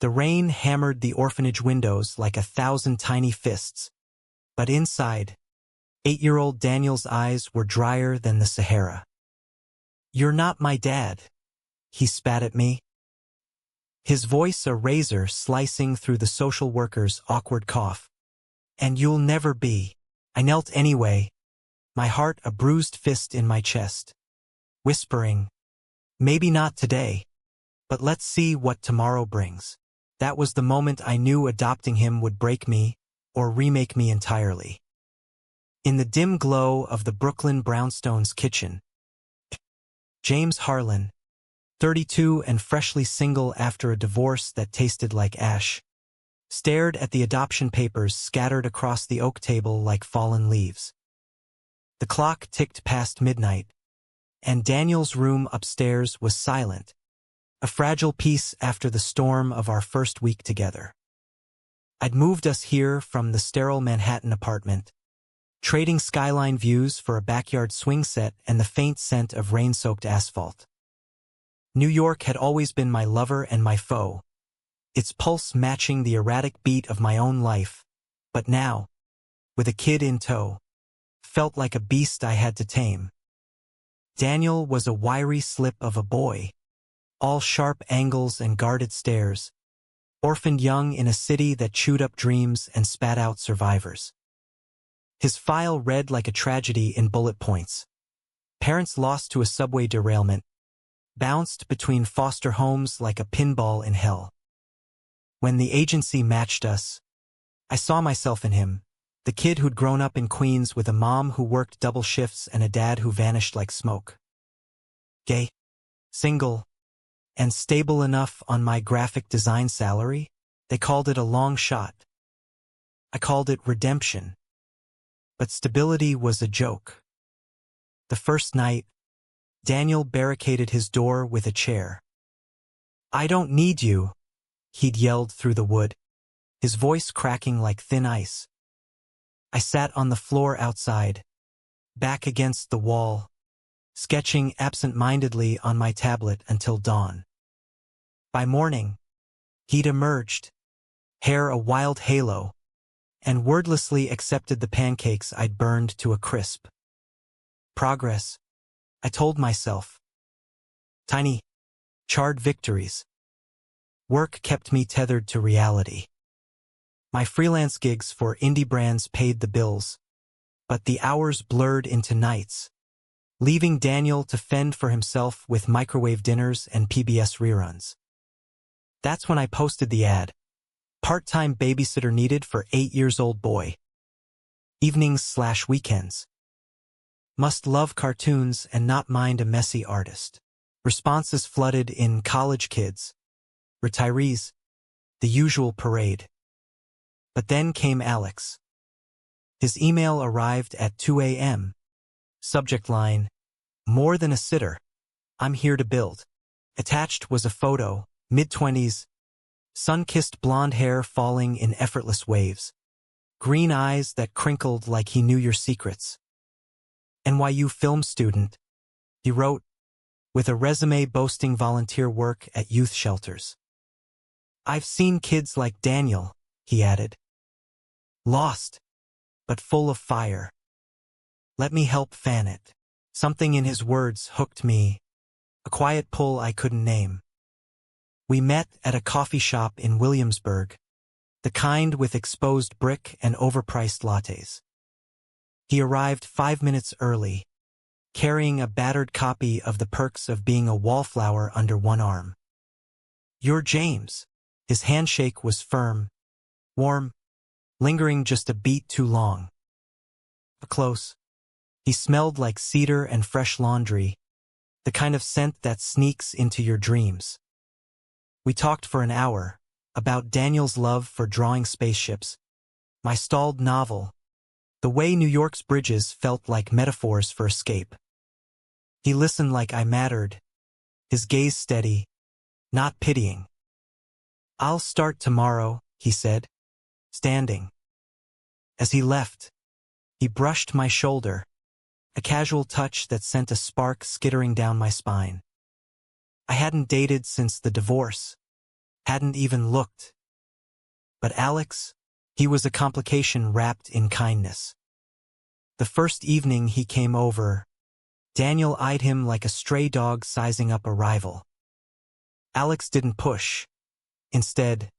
The rain hammered the orphanage windows like 1,000 tiny fists, but inside, 8-year-old Daniel's eyes were drier than the Sahara. "You're not my dad," he spat at me. His voice a razor slicing through the social worker's awkward cough. "And you'll never be." I knelt anyway, my heart a bruised fist in my chest, whispering, "Maybe not today, but let's see what tomorrow brings." That was the moment I knew adopting him would break me or remake me entirely. In the dim glow of the Brooklyn brownstone's kitchen, James Harlan, 32 and freshly single after a divorce that tasted like ash, stared at the adoption papers scattered across the oak table like fallen leaves. The clock ticked past midnight, and Daniel's room upstairs was silent, a fragile piece after the storm of our first week together. I'd moved us here from the sterile Manhattan apartment, trading skyline views for a backyard swing set and the faint scent of rain-soaked asphalt. New York had always been my lover and my foe, its pulse matching the erratic beat of my own life, but now, with a kid in tow, felt like a beast I had to tame. Daniel was a wiry slip of a boy, all sharp angles and guarded stares, orphaned young in a city that chewed up dreams and spat out survivors. His file read like a tragedy in bullet points. Parents lost to a subway derailment, bounced between foster homes like a pinball in hell. When the agency matched us, I saw myself in him, the kid who'd grown up in Queens with a mom who worked double shifts and a dad who vanished like smoke. Gay, single, and stable enough on my graphic design salary, they called it a long shot. I called it redemption. But stability was a joke. The first night, Daniel barricaded his door with a chair. "I don't need you," he'd yelled through the wood, his voice cracking like thin ice. I sat on the floor outside, back against the wall, sketching absent-mindedly on my tablet until dawn. By morning, he'd emerged, hair a wild halo, and wordlessly accepted the pancakes I'd burned to a crisp. Progress, I told myself. Tiny, charred victories. Work kept me tethered to reality. My freelance gigs for indie brands paid the bills, but the hours blurred into nights, leaving Daniel to fend for himself with microwave dinners and PBS reruns. That's when I posted the ad. Part-time babysitter needed for 8-year-old boy. Evenings/weekends. Must love cartoons and not mind a messy artist. Responses flooded in college kids, retirees, the usual parade. But then came Alex. His email arrived at 2 a.m. Subject line, "More than a sitter. I'm here to build." Attached was a photo, mid-20s, sun-kissed blonde hair falling in effortless waves, green eyes that crinkled like he knew your secrets. "NYU film student," he wrote, with a resume boasting volunteer work at youth shelters. "I've seen kids like Daniel," he added. "Lost, but full of fire. Let me help fan it." Something in his words hooked me, a quiet pull I couldn't name. We met at a coffee shop in Williamsburg, the kind with exposed brick and overpriced lattes. He arrived 5 minutes early, carrying a battered copy of The Perks of Being a Wallflower under one arm. "You're James." His handshake was firm, warm, lingering just a beat too long. Close. He smelled like cedar and fresh laundry, the kind of scent that sneaks into your dreams. We talked for an hour, about Daniel's love for drawing spaceships, my stalled novel, the way New York's bridges felt like metaphors for escape. He listened like I mattered, his gaze steady, not pitying. "I'll start tomorrow," he said, standing. As he left, he brushed my shoulder, a casual touch that sent a spark skittering down my spine. I hadn't dated since the divorce, hadn't even looked. But Alex, he was a complication wrapped in kindness. The first evening he came over, Daniel eyed him like a stray dog sizing up a rival. Alex didn't push. Instead,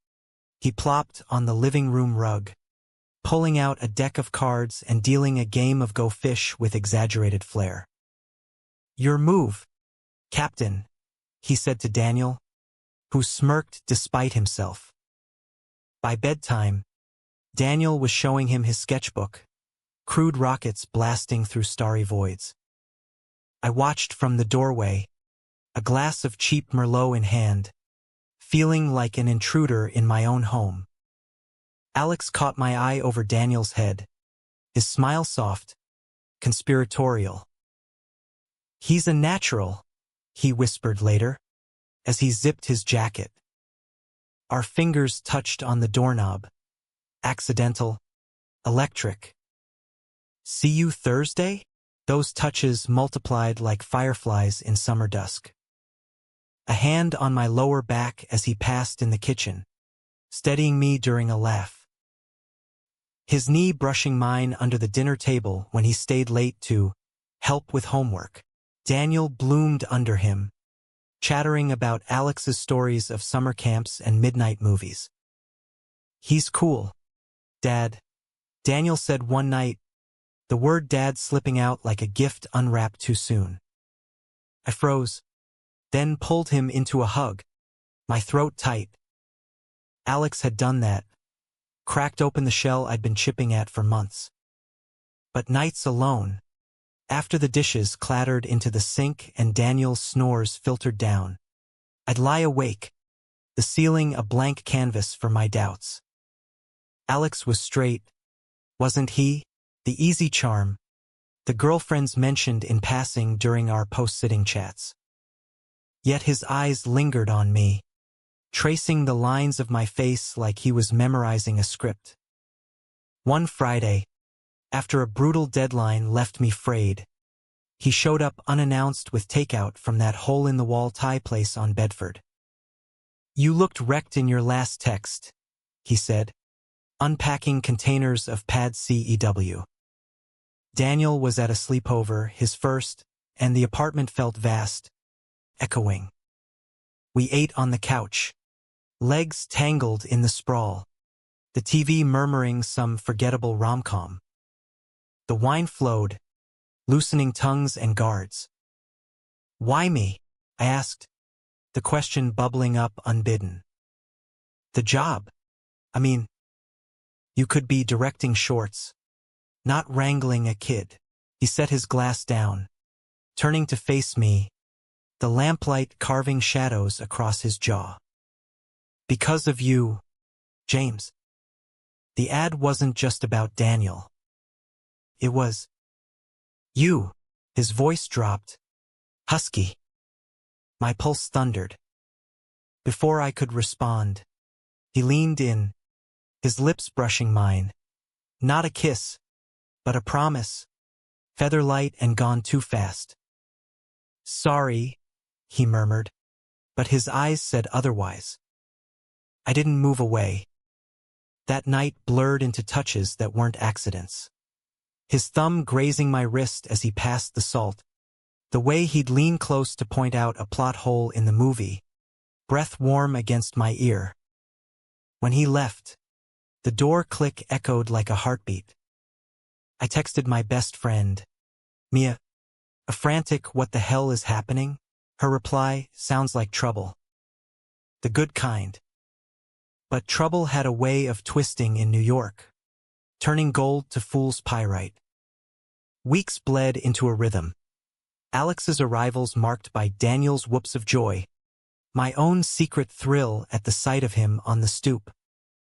he plopped on the living room rug, pulling out a deck of cards and dealing a game of Go Fish with exaggerated flair. "Your move, Captain," he said to Daniel, who smirked despite himself. By bedtime, Daniel was showing him his sketchbook, crude rockets blasting through starry voids. I watched from the doorway, a glass of cheap Merlot in hand, feeling like an intruder in my own home. Alex caught my eye over Daniel's head, his smile soft, conspiratorial. "He's a natural," he whispered later, as he zipped his jacket. Our fingers touched on the doorknob. Accidental, electric. "See you Thursday?" Those touches multiplied like fireflies in summer dusk. A hand on my lower back as he passed in the kitchen, steadying me during a laugh. His knee brushing mine under the dinner table when he stayed late to help with homework. Daniel bloomed under him, chattering about Alex's stories of summer camps and midnight movies. "He's cool, Dad," Daniel said one night, the word dad slipping out like a gift unwrapped too soon. I froze, then pulled him into a hug, my throat tight. Alex had done that, cracked open the shell I'd been chipping at for months. But nights alone, after the dishes clattered into the sink and Daniel's snores filtered down, I'd lie awake, the ceiling a blank canvas for my doubts. Alex was straight, wasn't he? The easy charm, the girlfriends mentioned in passing during our post-sitting chats. Yet his eyes lingered on me, tracing the lines of my face like he was memorizing a script. One Friday, after a brutal deadline left me frayed, he showed up unannounced with takeout from that hole-in-the-wall Thai place on Bedford. "You looked wrecked in your last text," he said, unpacking containers of Pad CEW. Daniel was at a sleepover, his first, and the apartment felt vast, echoing. We ate on the couch, legs tangled in the sprawl, the TV murmuring some forgettable rom-com. The wine flowed, loosening tongues and guards. "Why me?" I asked, the question bubbling up unbidden. "The job. I mean, you could be directing shorts, not wrangling a kid." He set his glass down, turning to face me, the lamplight carving shadows across his jaw. "Because of you, James." The ad wasn't just about Daniel. It was you. His voice dropped, husky. My pulse thundered. Before I could respond, he leaned in, his lips brushing mine. Not a kiss, but a promise, featherlight and gone too fast. "Sorry," he murmured, but his eyes said otherwise. I didn't move away. That night blurred into touches that weren't accidents. His thumb grazing my wrist as he passed the salt, the way he'd lean close to point out a plot hole in the movie, breath warm against my ear. When he left, the door click echoed like a heartbeat. I texted my best friend, Mia, a frantic "what the hell is happening?" Her reply, "Sounds like trouble." The good kind. But trouble had a way of twisting in New York, turning gold to fool's pyrite. Weeks bled into a rhythm. Alex's arrivals marked by Daniel's whoops of joy, my own secret thrill at the sight of him on the stoop,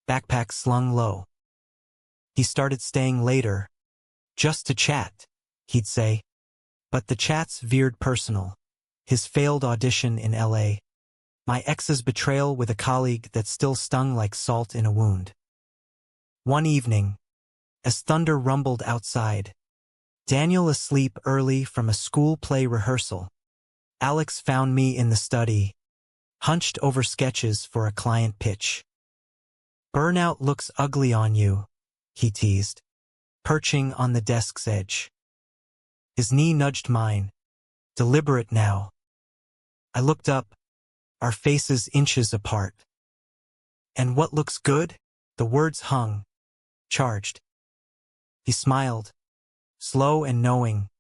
backpack slung low. He started staying later, just to chat, he'd say. But the chats veered personal. His failed audition in LA, my ex's betrayal with a colleague that still stung like salt in a wound. One evening, as thunder rumbled outside, Daniel asleep early from a school play rehearsal, Alex found me in the study, hunched over sketches for a client pitch. "Burnout looks ugly on you," he teased, perching on the desk's edge. His knee nudged mine, deliberate now. I looked up, our faces inches apart. "And what looks good?" The words hung, charged. He smiled, slow and knowing,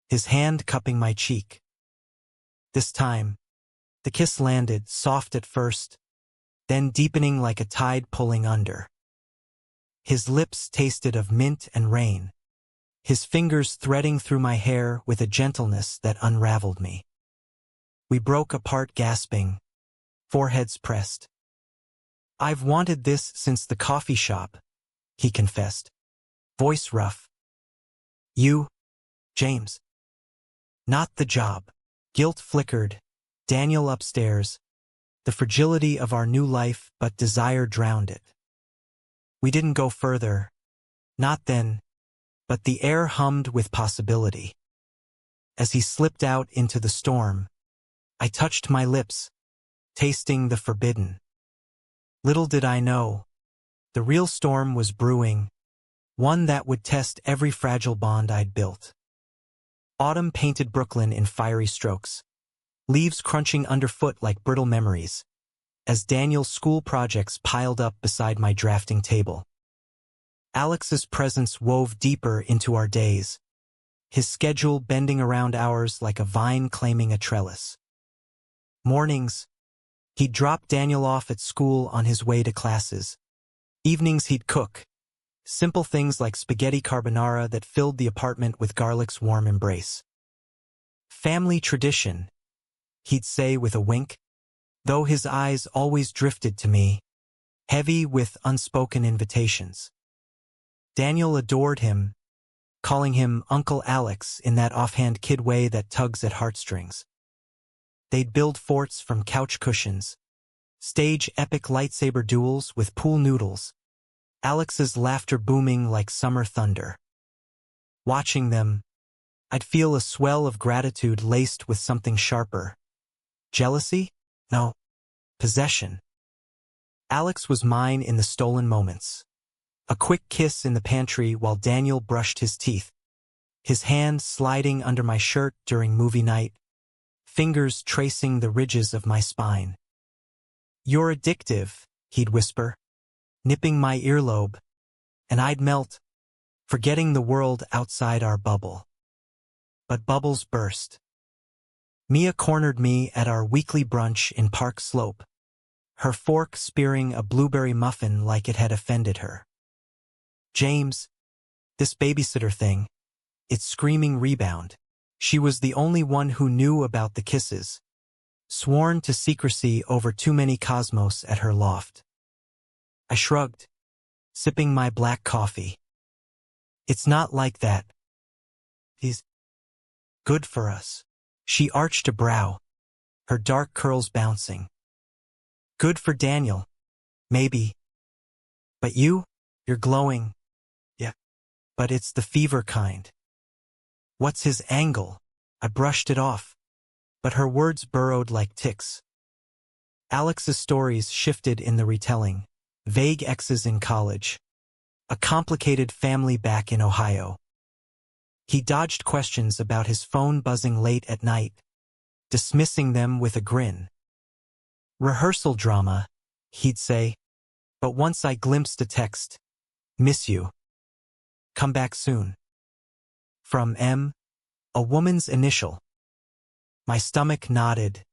his hand cupping my cheek. This time, the kiss landed, soft at first, then deepening like a tide pulling under. His lips tasted of mint and rain, his fingers threading through my hair with a gentleness that unraveled me. We broke apart gasping, foreheads pressed. "I've wanted this since the coffee shop," he confessed, voice rough. "You, James." "Not the job." Guilt flickered, Daniel upstairs, the fragility of our new life, but desire drowned it. We didn't go further, not then, but the air hummed with possibility. As he slipped out into the storm, I touched my lips, tasting the forbidden. Little did I know, the real storm was brewing, one that would test every fragile bond I'd built. Autumn painted Brooklyn in fiery strokes, leaves crunching underfoot like brittle memories, as Daniel's school projects piled up beside my drafting table. Alex's presence wove deeper into our days, his schedule bending around ours like a vine claiming a trellis. Mornings, he'd drop Daniel off at school on his way to classes. Evenings he'd cook, simple things like spaghetti carbonara that filled the apartment with garlic's warm embrace. "Family tradition," he'd say with a wink, though his eyes always drifted to me, heavy with unspoken invitations. Daniel adored him, calling him Uncle Alex in that offhand kid way that tugs at heartstrings. They'd build forts from couch cushions, stage epic lightsaber duels with pool noodles, Alex's laughter booming like summer thunder. Watching them, I'd feel a swell of gratitude laced with something sharper. Jealousy? No. Possession. Alex was mine in the stolen moments. A quick kiss in the pantry while Daniel brushed his teeth, his hand sliding under my shirt during movie night, fingers tracing the ridges of my spine. "You're addictive," he'd whisper, nipping my earlobe, and I'd melt, forgetting the world outside our bubble. But bubbles burst. Mia cornered me at our weekly brunch in Park Slope, her fork spearing a blueberry muffin like it had offended her. "James, this babysitter thing, it's screaming rebound." She was the only one who knew about the kisses, sworn to secrecy over too many cosmos at her loft. I shrugged, sipping my black coffee. "It's not like that. He's good for us." She arched a brow, her dark curls bouncing. "Good for Daniel, maybe. But you're glowing." "Yeah, but it's the fever kind." "What's his angle?" I brushed it off, but her words burrowed like ticks. Alex's stories shifted in the retelling. Vague exes in college, a complicated family back in Ohio. He dodged questions about his phone buzzing late at night, dismissing them with a grin. "Rehearsal drama," he'd say, but once I glimpsed a text, "Miss you. Come back soon." From M, a woman's initial. My stomach nodded,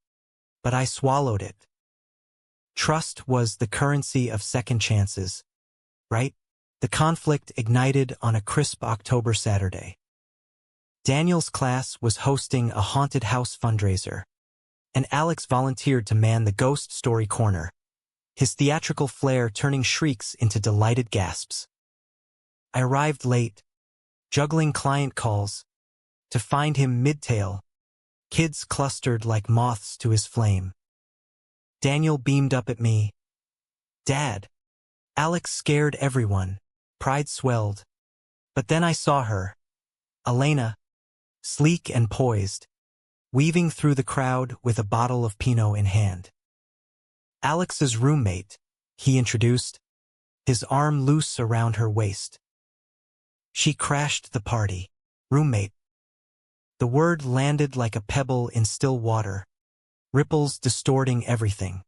but I swallowed it. Trust was the currency of second chances, right? The conflict ignited on a crisp October Saturday. Daniel's class was hosting a haunted house fundraiser, and Alex volunteered to man the ghost story corner, his theatrical flair turning shrieks into delighted gasps. I arrived late, juggling client calls, to find him mid-tale, kids clustered like moths to his flame. Daniel beamed up at me. "Dad." Alex scared everyone, pride swelled. But then I saw her, Elena, sleek and poised, weaving through the crowd with a bottle of Pinot in hand. Alex's roommate, he introduced, his arm loose around her waist. She crashed the party. Roommate. The word landed like a pebble in still water, ripples distorting everything.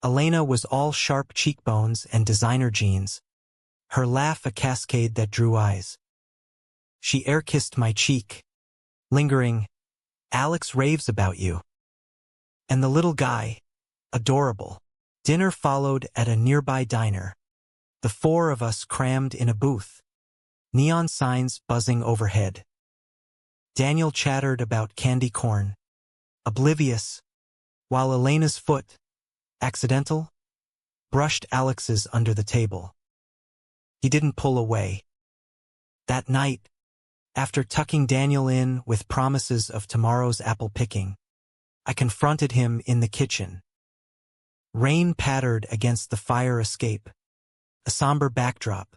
Elena was all sharp cheekbones and designer jeans, her laugh a cascade that drew eyes. She air-kissed my cheek, lingering, "Alex raves about you." And the little guy, adorable. Dinner followed at a nearby diner. The four of us crammed in a booth, neon signs buzzing overhead. Daniel chattered about candy corn, oblivious, while Elena's foot, accidental, brushed Alex's under the table. He didn't pull away. That night, after tucking Daniel in with promises of tomorrow's apple picking, I confronted him in the kitchen. Rain pattered against the fire escape, a somber backdrop.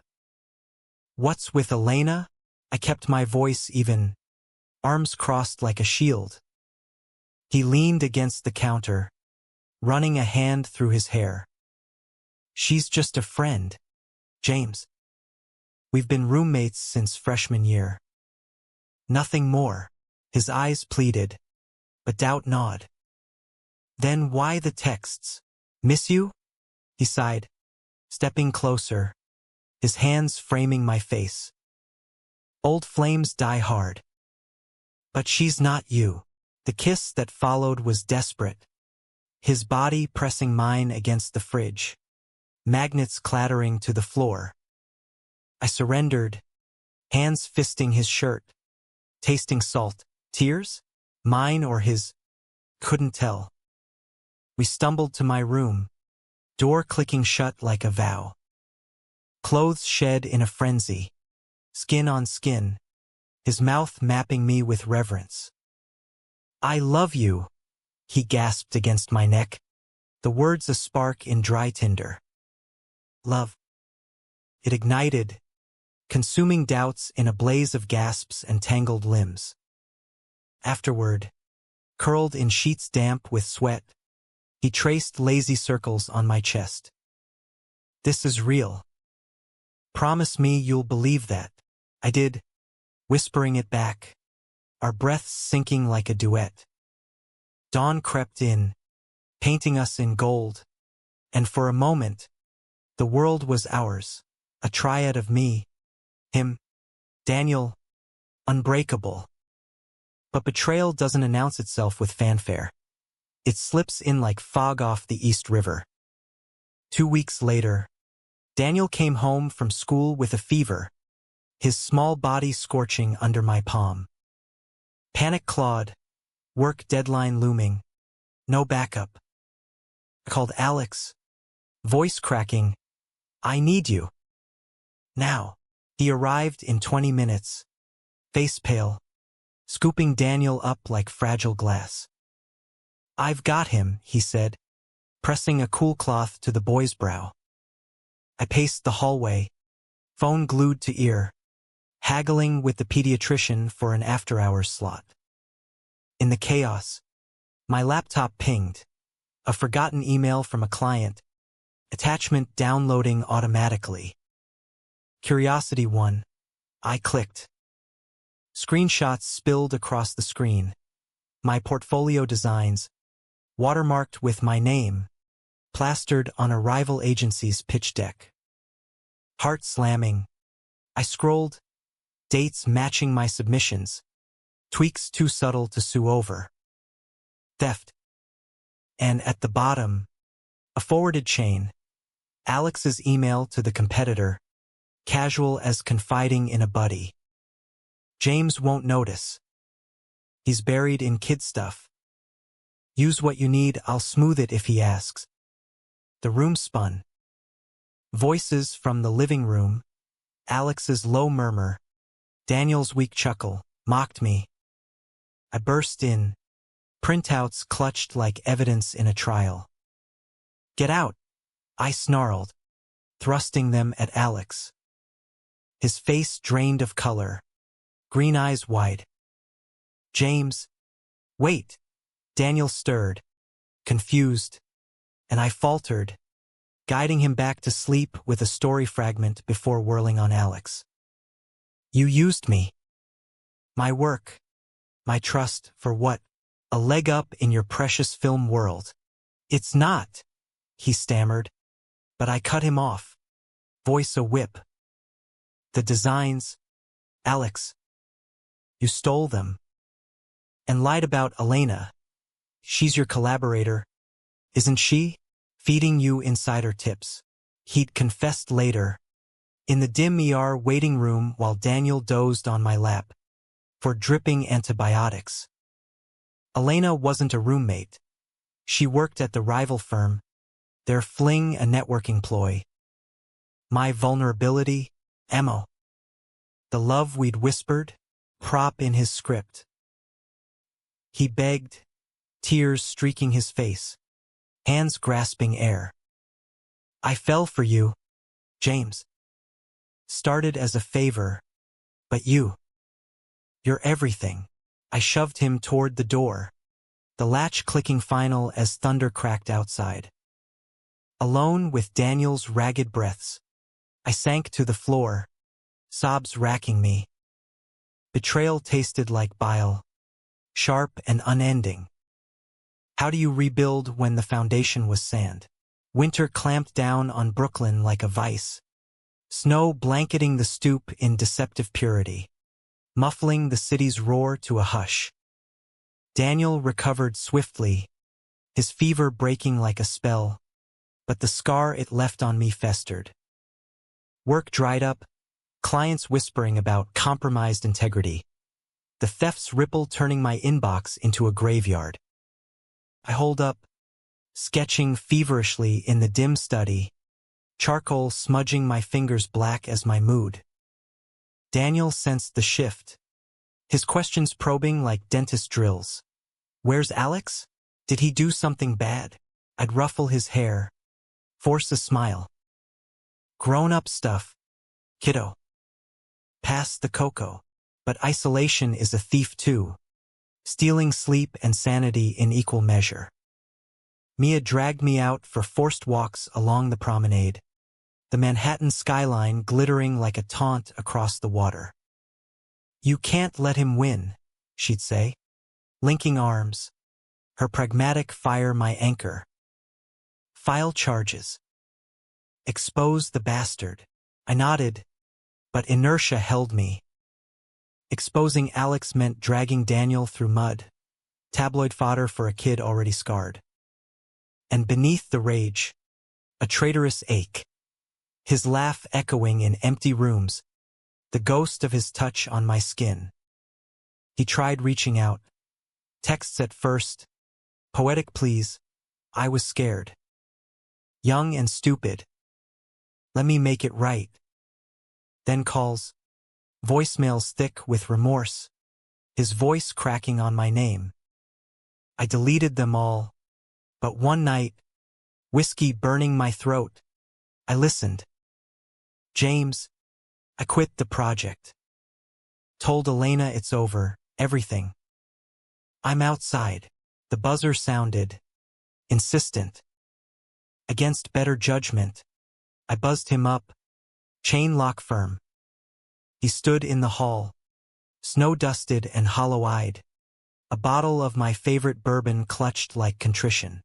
"What's with Elena?" I kept my voice even, arms crossed like a shield. He leaned against the counter, running a hand through his hair. "She's just a friend, James. We've been roommates since freshman year. Nothing more," his eyes pleaded, but doubt gnawed. "Then why the texts? Miss you?" he sighed, stepping closer, his hands framing my face. "Old flames die hard. But she's not you." The kiss that followed was desperate, his body pressing mine against the fridge, magnets clattering to the floor. I surrendered, hands fisting his shirt, tasting salt. Tears? Mine or his? Couldn't tell. We stumbled to my room, door clicking shut like a vow. Clothes shed in a frenzy, skin on skin, his mouth mapping me with reverence. "I love you," he gasped against my neck, the words a spark in dry tinder. Love. It ignited, consuming doubts in a blaze of gasps and tangled limbs. Afterward, curled in sheets damp with sweat, he traced lazy circles on my chest. "This is real. Promise me you'll believe that." I did, whispering it back, our breaths sinking like a duet. Dawn crept in, painting us in gold, and for a moment, the world was ours, a triad of me, him, Daniel, unbreakable. But betrayal doesn't announce itself with fanfare. It slips in like fog off the East River. 2 weeks later, Daniel came home from school with a fever, his small body scorching under my palm. Panic clawed, work deadline looming, no backup. I called Alex, voice cracking, "I need you." Now. He arrived in 20 minutes, face pale, scooping Daniel up like fragile glass. "I've got him," he said, pressing a cool cloth to the boy's brow. I paced the hallway, phone glued to ear, haggling with the pediatrician for an after-hours slot. In the chaos, my laptop pinged, a forgotten email from a client, attachment downloading automatically. Curiosity won. I clicked. Screenshots spilled across the screen. My portfolio designs, watermarked with my name, plastered on a rival agency's pitch deck. Heart slamming, I scrolled, dates matching my submissions, tweaks too subtle to sue over. Theft. And at the bottom, a forwarded chain, Alex's email to the competitor, casual as confiding in a buddy. "James won't notice. He's buried in kid stuff. Use what you need, I'll smooth it if he asks." The room spun. Voices from the living room, Alex's low murmur, Daniel's weak chuckle, mocked me. I burst in, printouts clutched like evidence in a trial. "Get out," I snarled, thrusting them at Alex. His face drained of color, green eyes wide. "James." "Wait." Daniel stirred, confused, and I faltered, guiding him back to sleep with a story fragment before whirling on Alex. You used me. My work. My trust for what? A leg up in your precious film world. It's not, he stammered, but I cut him off, voice a whip. The designs, Alex. You stole them. And lied about Elena. She's your collaborator, isn't she? Feeding you insider tips. He'd confessed later, in the dim ER waiting room while Daniel dozed on my lap, for dripping antibiotics. Elena wasn't a roommate. She worked at the rival firm, their fling a networking ploy. My vulnerability, ammo. The love we'd whispered, prop in his script. He begged, tears streaking his face, hands grasping air. I fell for you, James. Started as a favor, but you're everything. I shoved him toward the door, the latch clicking final as thunder cracked outside. Alone with Daniel's ragged breaths, I sank to the floor, sobs racking me. Betrayal tasted like bile, sharp and unending. How do you rebuild when the foundation was sand? Winter clamped down on Brooklyn like a vice, snow blanketing the stoop in deceptive purity, muffling the city's roar to a hush. Daniel recovered swiftly, his fever breaking like a spell, but the scar it left on me festered. Work dried up, clients whispering about compromised integrity, the theft's ripple turning my inbox into a graveyard. I holed up, sketching feverishly in the dim study, charcoal smudging my fingers black as my mood. Daniel sensed the shift, his questions probing like dentist drills. Where's Alex? Did he do something bad? I'd ruffle his hair, force a smile. Grown-up stuff, kiddo. Pass the cocoa. But isolation is a thief too, stealing sleep and sanity in equal measure. Mia dragged me out for forced walks along the promenade, the Manhattan skyline glittering like a taunt across the water. You can't let him win, she'd say, linking arms, her pragmatic fire my anchor. File charges. Expose the bastard. I nodded, but inertia held me. Exposing Alex meant dragging Daniel through mud, tabloid fodder for a kid already scarred. And beneath the rage, a traitorous ache, his laugh echoing in empty rooms, the ghost of his touch on my skin. He tried reaching out, texts at first, poetic pleas. I was scared. Young and stupid. Let me make it right. Then calls. Voicemails thick with remorse, his voice cracking on my name. I deleted them all, but one night, whiskey burning my throat, I listened. James, I quit the project. Told Elena it's over, everything. I'm outside. The buzzer sounded, insistent. Against better judgment, I buzzed him up, chain lock firm. He stood in the hall, snow-dusted and hollow-eyed, a bottle of my favorite bourbon clutched like contrition.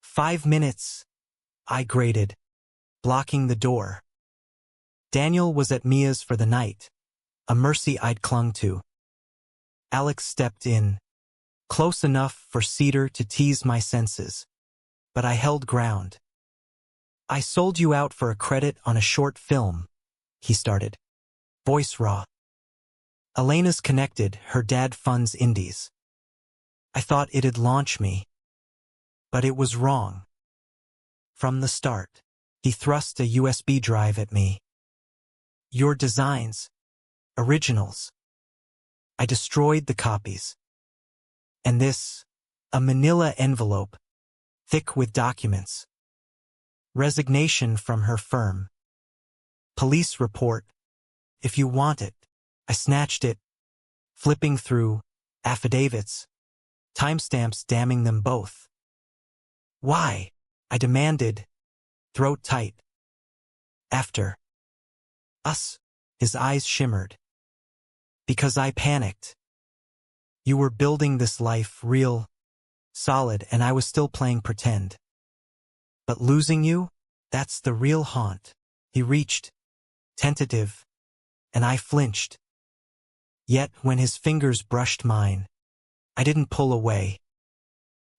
5 minutes, I grated, blocking the door. Daniel was at Mia's for the night, a mercy I'd clung to. Alex stepped in, close enough for Cedar to tease my senses, but I held ground. I sold you out for a credit on a short film, he started. Voice raw. Elena's connected, her dad funds indies. I thought it'd launch me. But it was wrong. From the start, he thrust a USB drive at me. Your designs. Originals. I destroyed the copies. And this, a manila envelope, thick with documents. Resignation from her firm. Police report. If you want it. I snatched it, flipping through affidavits, timestamps damning them both. Why? I demanded, throat tight. After us, his eyes shimmered. Because I panicked. You were building this life real, solid, and I was still playing pretend. But losing you, that's the real haunt. He reached, tentative, and I flinched. Yet when his fingers brushed mine, I didn't pull away.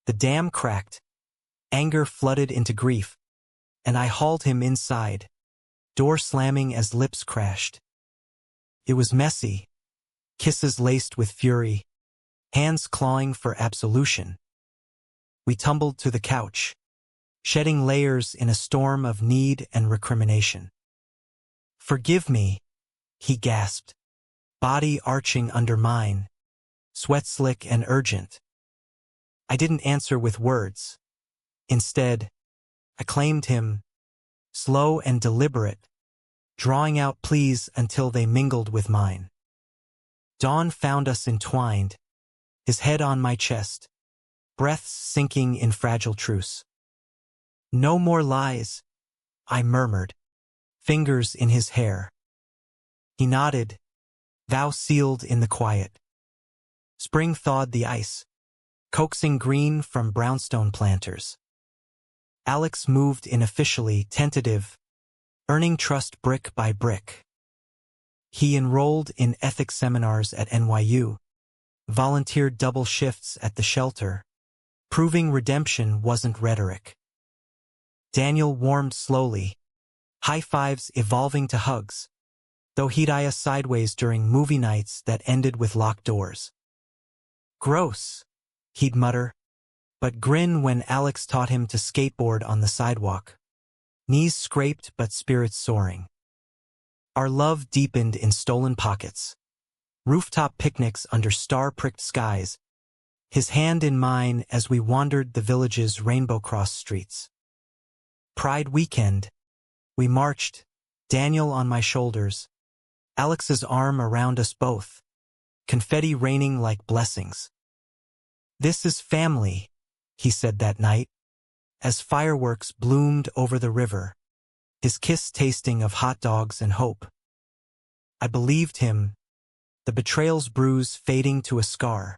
The dam cracked, anger flooded into grief, and I hauled him inside, door slamming as lips crashed. It was messy, kisses laced with fury, hands clawing for absolution. We tumbled to the couch, shedding layers in a storm of need and recrimination. "Forgive me," he gasped, body arching under mine, sweat slick and urgent. I didn't answer with words. Instead, I claimed him, slow and deliberate, drawing out pleas until they mingled with mine. Dawn found us entwined, his head on my chest, breaths sinking in fragile truce. "No more lies," I murmured, fingers in his hair. He nodded, vow sealed in the quiet. Spring thawed the ice, coaxing green from brownstone planters. Alex moved in officially, tentative, earning trust brick by brick. He enrolled in ethics seminars at NYU, volunteered double shifts at the shelter, proving redemption wasn't rhetoric. Daniel warmed slowly, high fives evolving to hugs, though he'd eye us sideways during movie nights that ended with locked doors. "Gross," he'd mutter, but grin when Alex taught him to skateboard on the sidewalk, knees scraped but spirits soaring. Our love deepened in stolen pockets, rooftop picnics under star-pricked skies, his hand in mine as we wandered the village's rainbow-crossed streets. Pride weekend, we marched, Daniel on my shoulders, Alex's arm around us both, confetti raining like blessings. "This is family," he said that night, as fireworks bloomed over the river, his kiss tasting of hot dogs and hope. I believed him, the betrayal's bruise fading to a scar,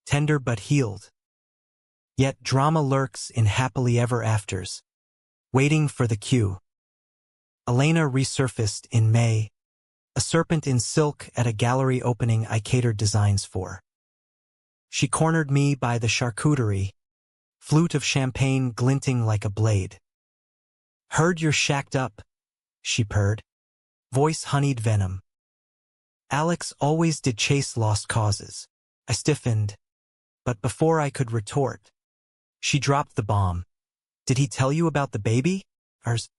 tender but healed. Yet drama lurks in happily ever afters, waiting for the cue. Elena resurfaced in May, a serpent in silk at a gallery opening I catered designs for. She cornered me by the charcuterie, flute of champagne glinting like a blade. "Heard you're shacked up," she purred, voice honeyed venom. Alex always did chase lost causes. I stiffened, but before I could retort, she dropped the bomb. "Did he tell you about the baby? Ours?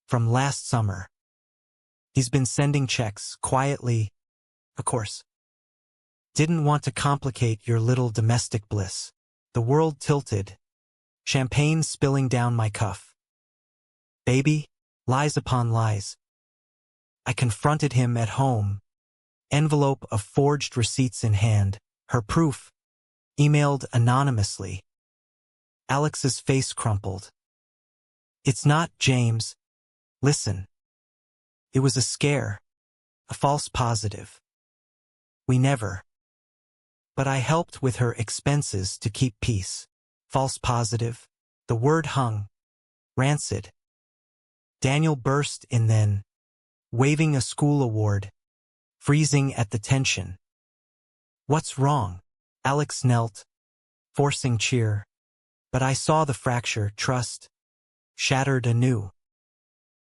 From last summer. He's been sending checks, quietly, of course. Didn't want to complicate your little domestic bliss." The world tilted, champagne spilling down my cuff. "Baby, lies upon lies." I confronted him at home, envelope of forged receipts in hand, her proof, emailed anonymously. Alex's face crumpled. "It's not, James. Listen. It was a scare, a false positive. We never. But I helped with her expenses to keep peace. False positive." The word hung, rancid. Daniel burst in then, waving a school award, freezing at the tension. "What's wrong?" Alex knelt, forcing cheer, but I saw the fracture, trust, shattered anew.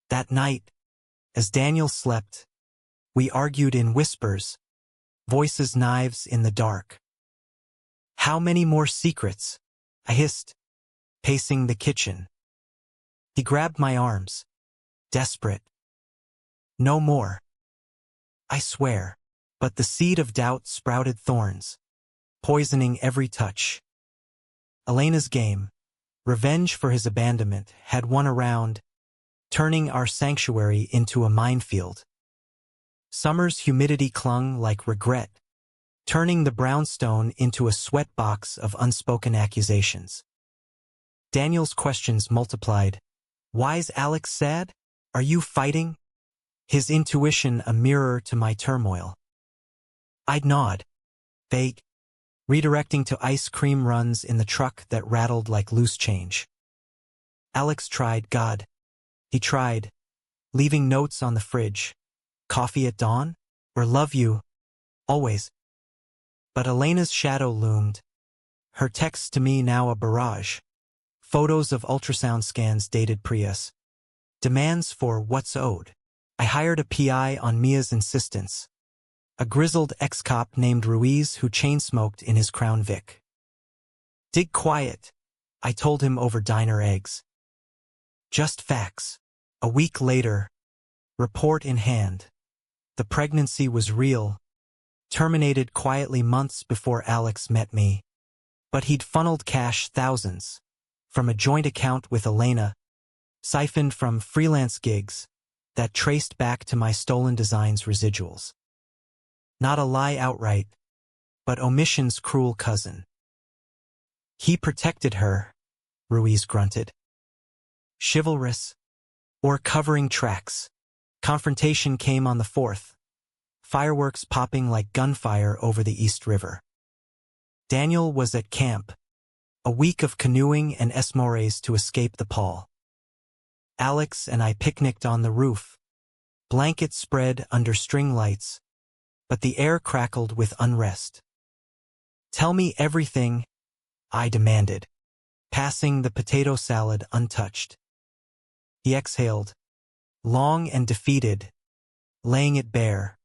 That night, as Daniel slept, we argued in whispers, voices knives in the dark. "How many more secrets?" I hissed, pacing the kitchen. He grabbed my arms, desperate. "No more. I swear." But the seed of doubt sprouted thorns, poisoning every touch. Elena's game, revenge for his abandonment, had won around, turning our sanctuary into a minefield. Summer's humidity clung like regret, turning the brownstone into a sweatbox of unspoken accusations. Daniel's questions multiplied. Why's Alex sad? Are you fighting? His intuition a mirror to my turmoil. I'd nod. Vague. Redirecting to ice cream runs in the truck that rattled like loose change. Alex tried, God. He tried. Leaving notes on the fridge. Coffee at dawn? Or love you? Always. But Elena's shadow loomed. Her texts to me now a barrage. Photos of ultrasound scans dated Prius. Demands for what's owed. I hired a PI on Mia's insistence. A grizzled ex-cop named Ruiz who chain-smoked in his Crown Vic. Dig quiet, I told him over diner eggs. Just facts. A week later, report in hand. The pregnancy was real, terminated quietly months before Alex met me. But he'd funneled cash thousands, from a joint account with Elena, siphoned from freelance gigs that traced back to my stolen designs residuals. Not a lie outright, but omission's cruel cousin. He protected her, Ruiz grunted. Chivalrous, or covering tracks. Confrontation came on the 4th. Fireworks popping like gunfire over the East River. Daniel was at camp. A week of canoeing and esmores to escape the pall. Alex and I picnicked on the roof. Blankets spread under string lights, but the air crackled with unrest. Tell me everything, I demanded, passing the potato salad untouched. He exhaled, long and defeated, laying it bare,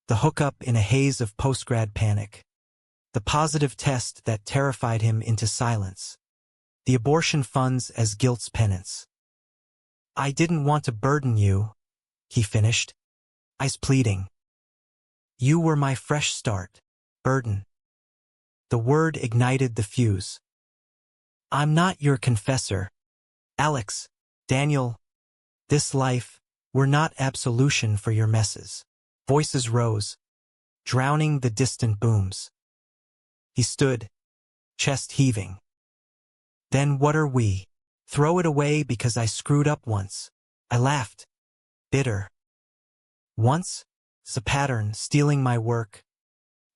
the hookup in a haze of postgrad panic, the positive test that terrified him into silence, the abortion funds as guilt's penance. I didn't want to burden you, he finished, eyes pleading. You were my fresh start, burden. The word ignited the fuse. I'm not your confessor. Alex, Daniel, this life, we're not absolution for your messes. Voices rose, drowning the distant booms. He stood, chest heaving. Then what are we? Throw it away because I screwed up once. I laughed. Bitter. Once? It's a pattern, stealing my work.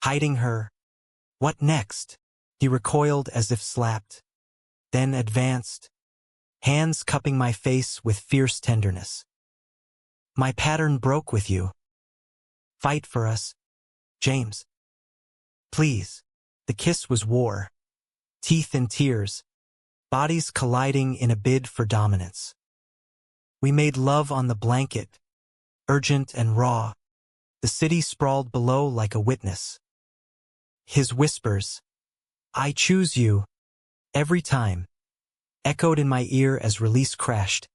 Hiding her. What next? He recoiled as if slapped. Then advanced, hands cupping my face with fierce tenderness. My pattern broke with you. Fight for us, James. Please. The kiss was war. Teeth and tears. Bodies colliding in a bid for dominance. We made love on the blanket, urgent and raw. The city sprawled below like a witness. His whispers, I choose you, every time, echoed in my ear as release crashed.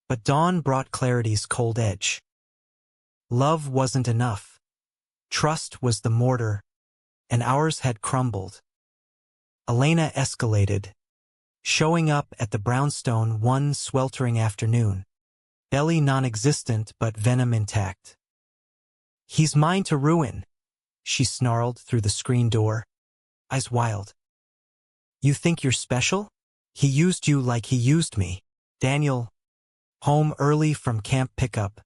But dawn brought clarity's cold edge. Love wasn't enough. Trust was the mortar, and ours had crumbled. Elena escalated, showing up at the brownstone one sweltering afternoon, belly non-existent but venom intact. He's mine to ruin, she snarled through the screen door, eyes wild. You think you're special? He used you like he used me. Daniel, home early from camp pickup,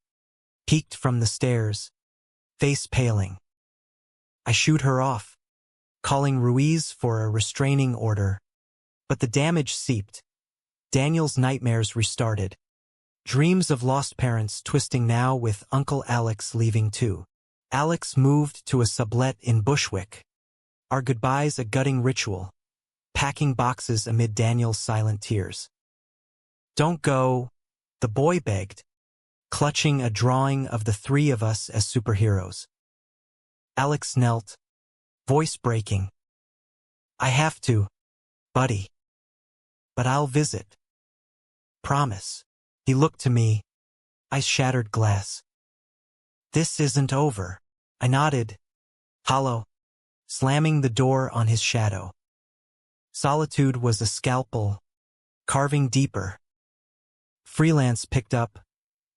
peeked from the stairs, face paling. I shoot her off, calling Ruiz for a restraining order, but the damage seeped. Daniel's nightmares restarted. Dreams of lost parents twisting now with Uncle Alex leaving too. Alex moved to a sublet in Bushwick. Our goodbyes a gutting ritual, packing boxes amid Daniel's silent tears. Don't go, the boy begged, clutching a drawing of the three of us as superheroes. Alex knelt, voice breaking. I have to, buddy. But I'll visit. Promise. He looked to me, eyes shattered glass. This isn't over. I nodded, hollow, slamming the door on his shadow. Solitude was a scalpel, carving deeper. Freelance picked up,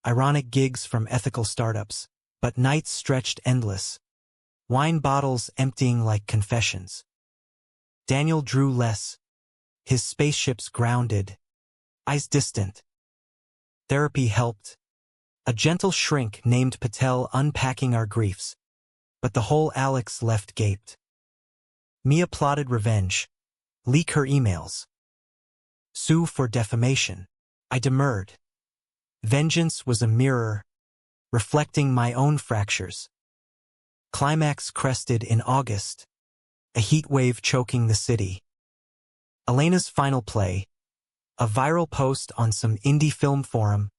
ironic gigs from ethical startups, but nights stretched endless, wine bottles emptying like confessions. Daniel drew less, his spaceships grounded, eyes distant. Therapy helped. A gentle shrink named Patel unpacking our griefs, but the whole Alex left gaped. Mia plotted revenge, leak her emails, sue for defamation. I demurred. Vengeance was a mirror, reflecting my own fractures. Climax crested in August, a heat wave choking the city. Elena's final play, a viral post on some indie film forum,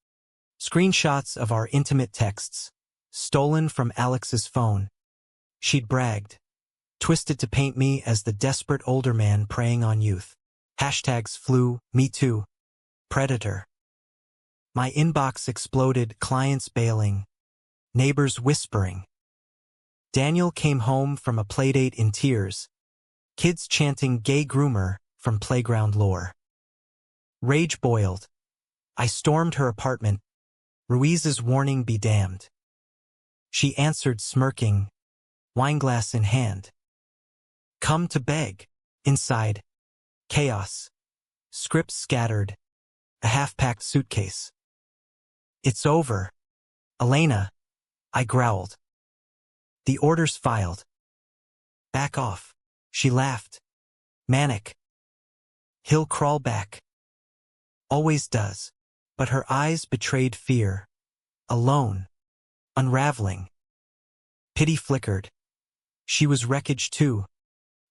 screenshots of our intimate texts, stolen from Alex's phone. She'd bragged, twisted to paint me as the desperate older man preying on youth. Hashtags flew, me too, predator. My inbox exploded, clients bailing, neighbors whispering. Daniel came home from a playdate in tears, kids chanting gay groomer from playground lore. Rage boiled. I stormed her apartment, Ruiz's warning be damned. She answered smirking, wineglass in hand. Come to beg. Inside, chaos. Scripts scattered, a half-packed suitcase. It's over, Elena, I growled. The orders filed. Back off, she laughed. Manic. He'll crawl back. Always does. But her eyes betrayed fear. Alone. Unraveling. Pity flickered. She was wreckage too.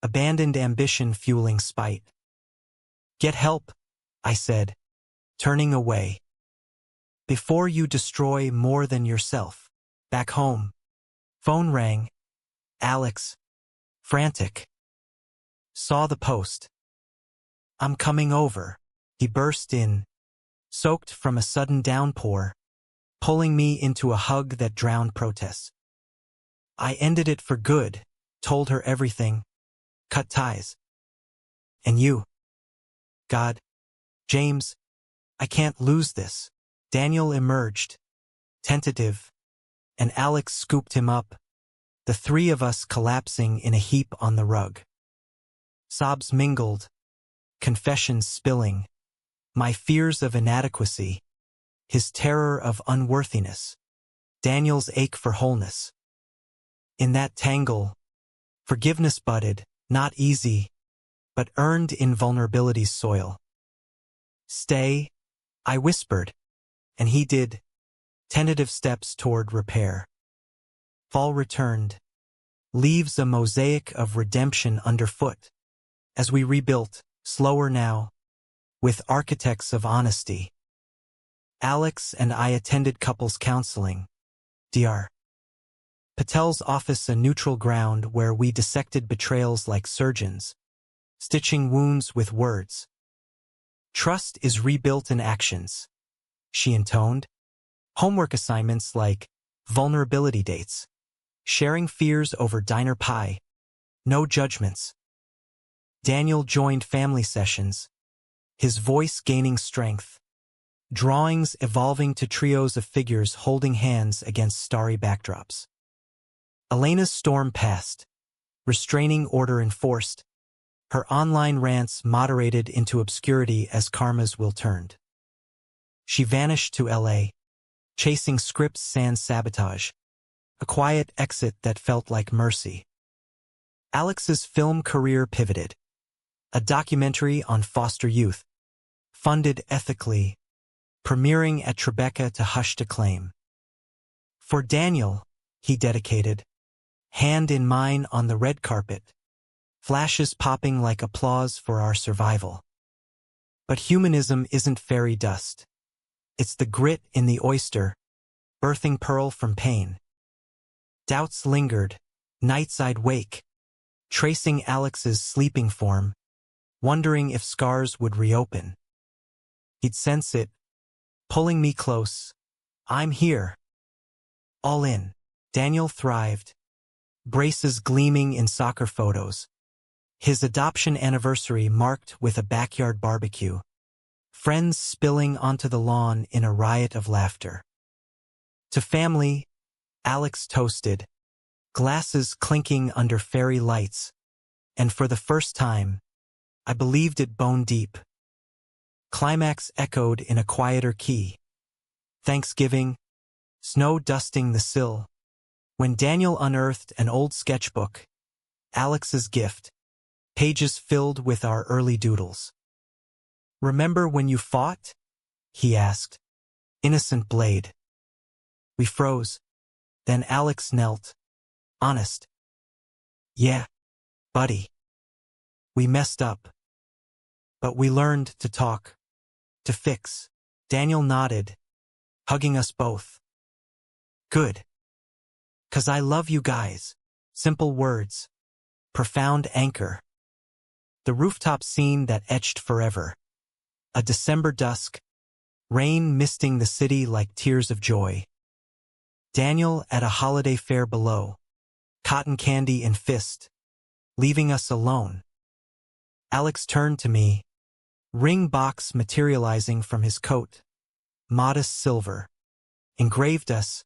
Abandoned ambition fueling spite. Get help, I said, turning away. Before you destroy more than yourself. Back home. Phone rang. Alex. Frantic. Saw the post. I'm coming over. He burst in, soaked from a sudden downpour, pulling me into a hug that drowned protests. I ended it for good, told her everything, cut ties. And you? God. James, I can't lose this. Daniel emerged, tentative, and Alex scooped him up, the three of us collapsing in a heap on the rug. Sobs mingled, confessions spilling, my fears of inadequacy, his terror of unworthiness, Daniel's ache for wholeness. In that tangle, forgiveness budded, not easy, but earned in vulnerability's soil. Stay, I whispered, and he did, tentative steps toward repair. Fall returned, leaves a mosaic of redemption underfoot, as we rebuilt, slower now, with architects of honesty. Alex and I attended couples counseling. Dr. Patel's office, a neutral ground where we dissected betrayals like surgeons, stitching wounds with words. Trust is rebuilt in actions, she intoned. Homework assignments like vulnerability dates, sharing fears over diner pie, no judgments. Daniel joined family sessions, his voice gaining strength, drawings evolving to trios of figures holding hands against starry backdrops. Elena's storm passed, restraining order enforced, her online rants moderated into obscurity as karma's will turned. She vanished to LA, chasing scripts sans sabotage, a quiet exit that felt like mercy. Alex's film career pivoted, a documentary on foster youth, funded ethically, premiering at Tribeca to hushed acclaim. For Daniel, he dedicated, hand in mine on the red carpet, flashes popping like applause for our survival. But humanism isn't fairy dust. It's the grit in the oyster, birthing pearl from pain. Doubts lingered, nights I'd wake, tracing Alex's sleeping form, wondering if scars would reopen. He'd sense it, pulling me close. I'm here. All in. Daniel thrived, braces gleaming in soccer photos. His adoption anniversary marked with a backyard barbecue, friends spilling onto the lawn in a riot of laughter. To family, Alex toasted, glasses clinking under fairy lights, and for the first time, I believed it bone deep. climax echoed in a quieter key. Thanksgiving, snow dusting the sill. When Daniel unearthed an old sketchbook, Alex's gift, pages filled with our early doodles. "Remember when you fought?" he asked. "Innocent blade." We froze. Then Alex knelt. "Honest." "Yeah, buddy. We messed up. But we learned to talk, to fix." Daniel nodded, hugging us both. "Good. 'Cause I love you guys." Simple words. Profound anchor. The rooftop scene that etched forever. A December dusk. Rain misting the city like tears of joy. Daniel at a holiday fair below. Cotton candy in fist. Leaving us alone. Alex turned to me. Ring box materializing from his coat. Modest silver. Engraved us.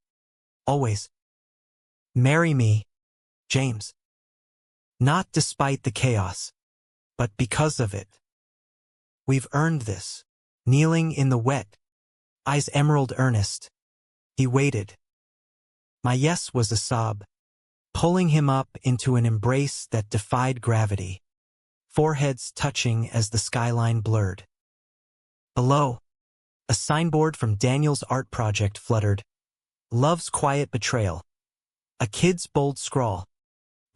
Always. "Marry me, James." Not despite the chaos, but because of it. "We've earned this." Kneeling in the wet, eyes emerald earnest, he waited. My yes was a sob, pulling him up into an embrace that defied gravity. Foreheads touching as the skyline blurred. Below, a signboard from Daniel's art project fluttered. "Love's quiet betrayal." A kid's bold scrawl,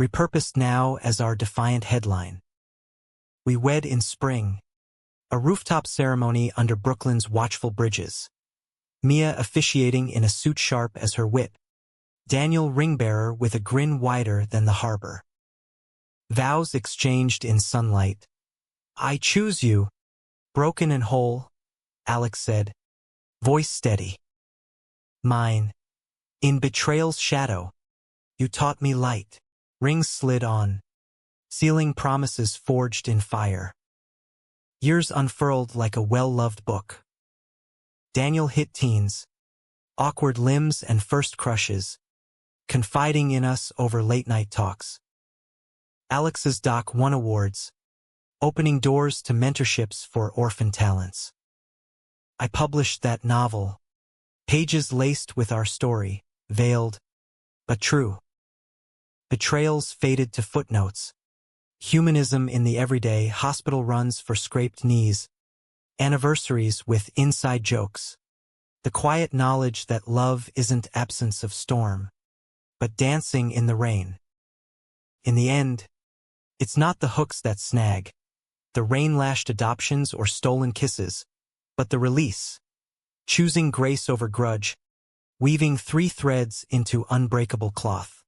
repurposed now as our defiant headline. We wed in spring. A rooftop ceremony under Brooklyn's watchful bridges. Mia officiating in a suit sharp as her wit. Daniel ring-bearer with a grin wider than the harbor. Vows exchanged in sunlight. "I choose you." "Broken and whole," Alex said, voice steady. "Mine. In betrayal's shadow. You taught me light." Rings slid on, sealing promises forged in fire. Years unfurled like a well-loved book. Daniel hit teens. Awkward limbs and first crushes. Confiding in us over late-night talks. Alex's doc won awards, opening doors to mentorships for orphan talents. I published that novel, pages laced with our story, veiled, but true. Betrayals faded to footnotes. Humanism in the everyday, hospital runs for scraped knees, anniversaries with inside jokes. The quiet knowledge that love isn't absence of storm, but dancing in the rain. In the end, it's not the hooks that snag, the rain-lashed adoptions or stolen kisses, but the release. Choosing grace over grudge, weaving 3 threads into unbreakable cloth.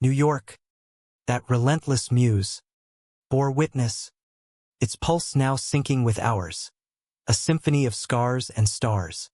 New York, that relentless muse, bore witness, its pulse now syncing with ours, a symphony of scars and stars.